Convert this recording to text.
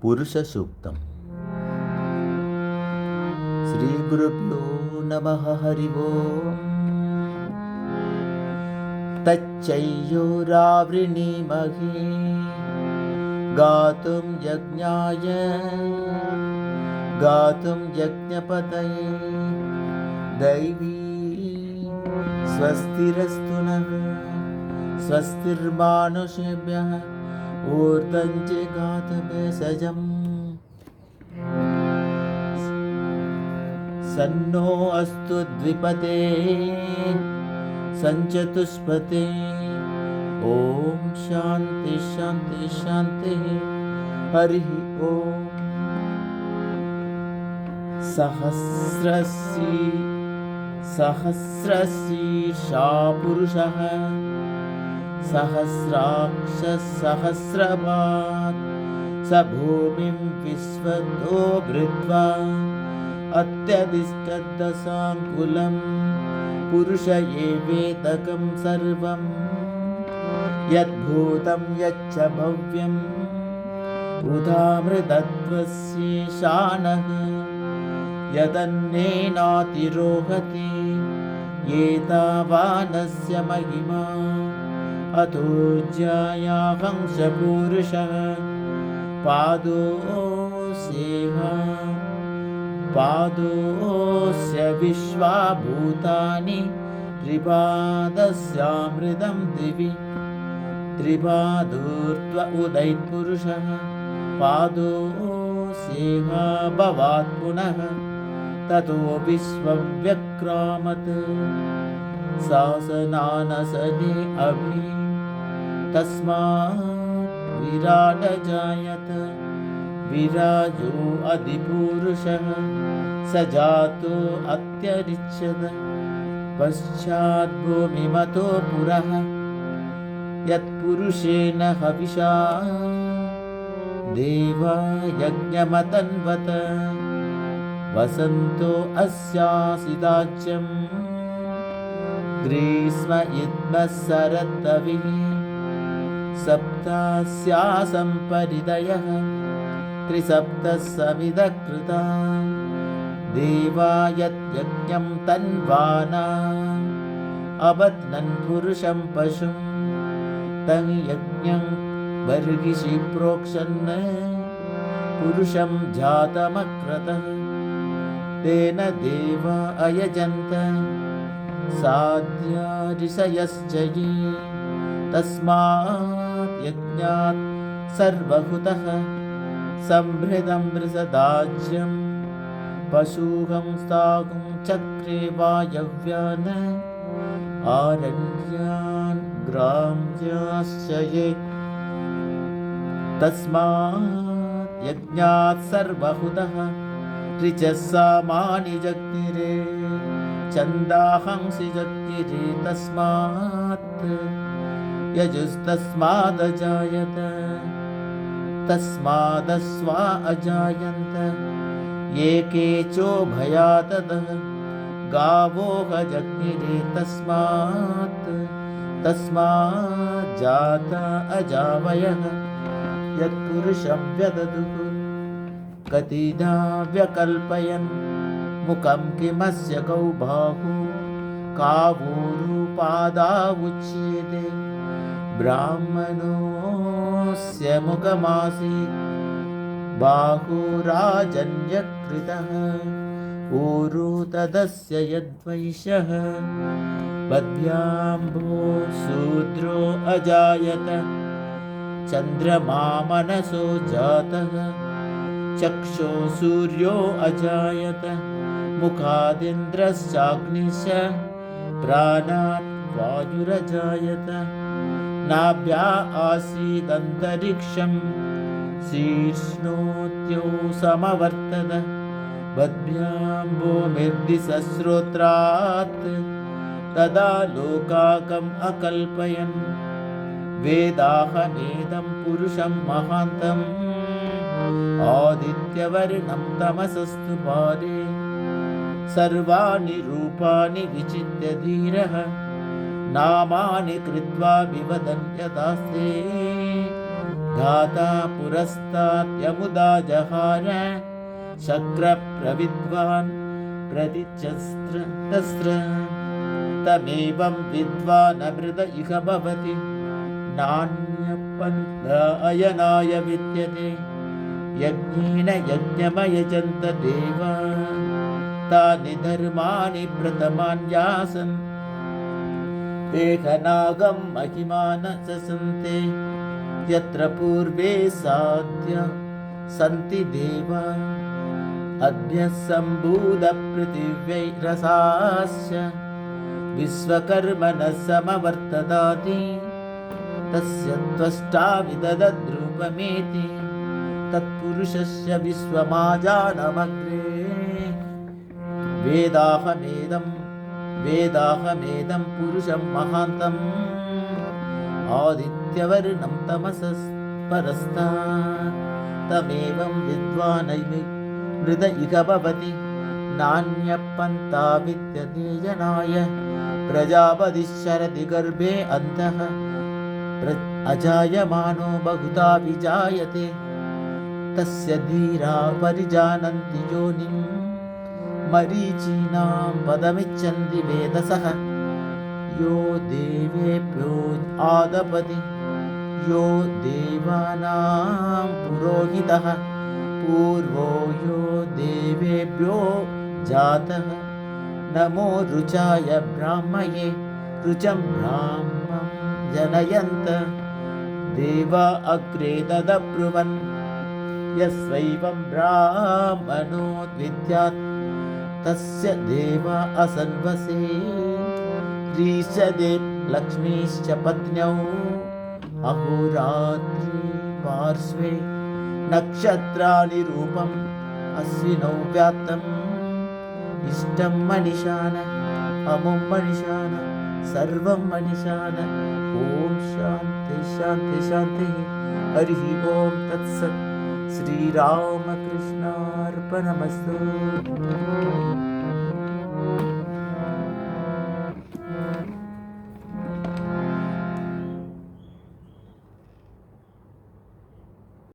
पुरुषसूक्तम्। श्रीगुरुभ्यो नमः। हरि ओम्। तच्चैयोरावृणीमहे गातुं यज्ञाय गातुं यज्ञपतये दैवी स्वस्तिरस्तु नः। स्वस्तिर्मानुषेभ्यः ऊर्ध्वं जगात भेषजम्। सन्नो अस्तु द्विपदे सञ्चतुष्पदे। ॐ शान्ति शान्ति शान्तिः। हरिः ॐ। सहस्रशीर्षा पुरुषः सहस्राक्षः सहस्रपात् स भूमिं विश्वतो भृत्वा अत्यधिष्ठद्दशाङ्कुलं पुरुष एवेदकं सर्वं यद्भूतं यच्च भव्यं उदामृतत्वस्येषाणः यदन्नेनातिरोहति एतावानस्य महिमा अतो ज्यायाहंसपूरुषः पादोऽस्य विश्वाभूतानि त्रिपादस्यामृतं दिवि त्रिपादोर्ध्व उदैत्पुरुषः पादोऽस्येह भवात् पुनः ततो विश्वं व्यक्रामत् शासनानसने अभि तस्मात् विराट जायत विराजो अधिपुरुषः स जातो अत्यरिच्यत पश्चात् भूमिमतो पुरः यत्पुरुषेण हविषा देवा यज्ञमतन्वत वसन्तो अस्यासिदाज्यं ग्रीष्म इद्मः शरदविः सप्तास्यासं परिदयः त्रिसप्तः समिधः कृता देवा यज्ञं तन्वाना अबध्नन् पुरुषं पशुं तं यज्ञं बर्हिषि प्रोक्षन् पुरुषं जातमक्रतः तेन देवा अयजन्त साध्या ऋषयश्च ये तस्मात् यज्ञात् सर्वहुतः संभृतं वृषदाज्यं पशुहं स्थागुं चक्रे वायव्यान् आरण्यान् ग्राम्याश्च ये तस्मात् यज्ञात् सर्वहुतः ऋचसामानि जग्निरे छन्दांसि जग्निरे तस्मात् यजुस्तस्मादजायत तस्मादस्वा अजायन्त एके चोभयाततः गावो जग्निरे तस्मात् जाता अजावयः यत्पुरुषं व्यददुः कतिधा व्यकल्पयन् मुखं किमस्य गौ बाहु कावोरुपादावुच्येते ब्राह्मणोऽस्य मुखमासीत् बाहुराजन्यकृतः ऊरु तदस्य यद्वैशः पद्भ्याम्भो शूद्रो अजायत चन्द्रमा मनसो जातः चक्षो सूर्यो अजायत मुखादिन्द्रश्चाग्निश्च प्राणात् वायुरजायत नाभ्या आसीदन्तरिक्षं शीर्ष्णोत्यो समवर्तत बद्भ्यां भूमिर्दिशश्रोत्रात् तदा लोकाकम् अकल्पयन् वेदाहमेदं पुरुषं महान्तम् आदित्यवर्णं तमसस्तु पारे सर्वाणि रूपाणि विचित्य धीरः नामानि कृत्वा विवदन् यदास्ते धाता पुरस्तात् यमुदा जहार शक्रप्रविद्वान् प्रतिचस्त्र तमेवं विद्वान् अमृत इह भवति नान्यपन्था अयनाय विद्यते यज्ञेन यज्ञमयजन्त देवा तानि धर्माणि प्रथमान्यासन् एकनागं महिमान ससन्ते यत्र पूर्वे साध्य सन्ति देवा अद्भ्यः सम्भूतपृथिव्यै रसास्य विश्वकर्मणः समवर्तदाति तस्य त्वष्टा विदधद्रूपमेति तत्पुरुषस्य विश्वमाजानमग्रे वेदाहमेदं पुरुषं महान्तम् आदित्यवर्णं तमसः परस्तात् तमेवं विद्वान् मृत इह भवति नान्यपन्था विद्यते जनाय प्रजापतिश्चरति गर्भे अन्तः अजायमानो बहुधा विजायते तस्य धीरा परिजानन्ति योनिं मरीचीनां पदमिच्छन्ति वेदसः यो देवेभ्यो आदपति यो देवानां पुरोहितः पूर्वो यो देवेभ्यो जातः नमो रुचाय ब्राह्मये रुचं ब्राह्मं जनयन्त देवा अग्रे तदब्रुवन् यस्वैवं ब्राह्मणो विद्यात् तस्य देवा असन्वसे ह्रीशदे लक्ष्मीश्च पत्न्यौ अहोरात्रि पार्श्वे नक्षत्राणि रूपम् अश्विनौ व्यात्तम् इष्टं मनिशान अमुं मनिशान सर्वं मनिशान ॐ शान्ति शान्ति शान्तिः हरिः ॐ तत्सत् श्रीरामकृष्णार्पणमस्तु।